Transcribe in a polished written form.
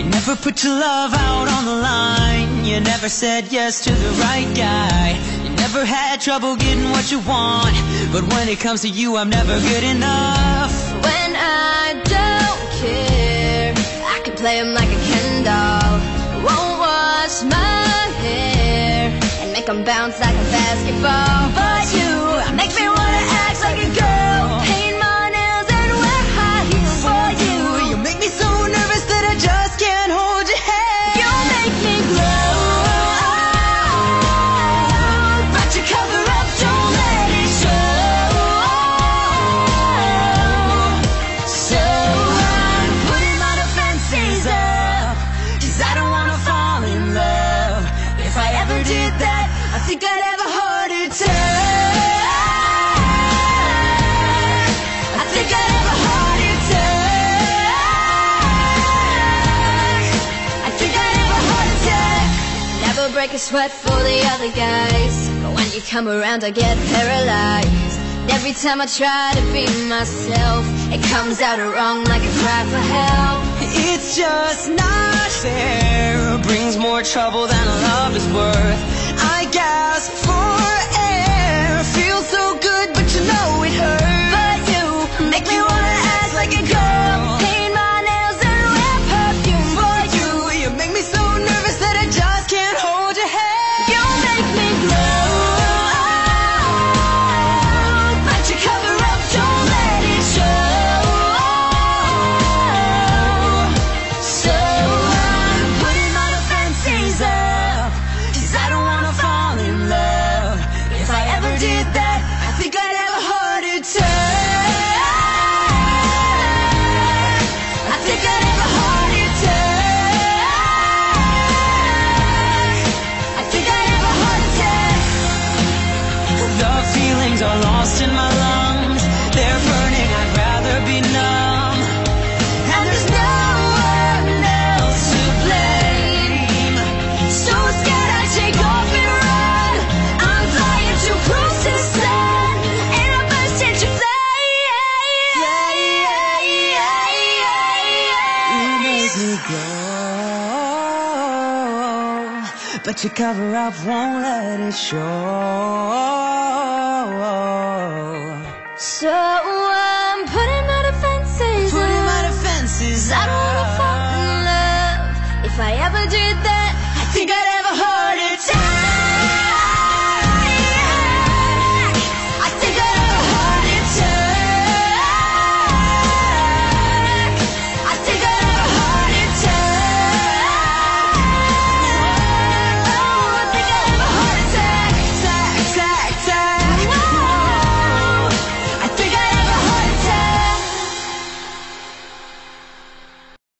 You never put your love out on the line. You never said yes to the right guy. You never had trouble getting what you want. But when it comes to you, I'm never good enough. When I don't care, I can play him like a Ken doll. Won't wash my hair and make him bounce like a basketball. But you make me wanna act like a girl, paint my nails and wear high heels for you. You make me so nervous that I just can't hold your hand. You make me glow, but you cover up, don't let it show. So I'm putting my defenses up, 'cause I don't wanna fall in love. If I ever did that, I think I'd have a heart attack. I think I'd have a heart attack. I think I'd have a heart attack. Never break a sweat for the other guys, but when you come around I get paralyzed. Every time I try to be myself, it comes out wrong like a cry for help. It's just not fair. Brings more trouble than love is worth. I gasp for air. Feels so good, but you know it hurts. But you make me wanna act like a girl, paint my nails and wear perfume for you. You make me so nervous that I just can't hold your hand. You make me glow, but you cover up, don't let it show. So I'm putting my defenses up, 'cause I don't wanna fall in love. If I ever did that, I think I'd have a heart attack. I think I'd have a heart attack. I think I'd have a heart attack. The feelings are lost in my lungs. They're burning, I'd rather be numb. And there's no one else to blame. So scared I take off and run. I'm flying too close to the sun, and I burst into flame. You make me go, but your cover up won't let it show. So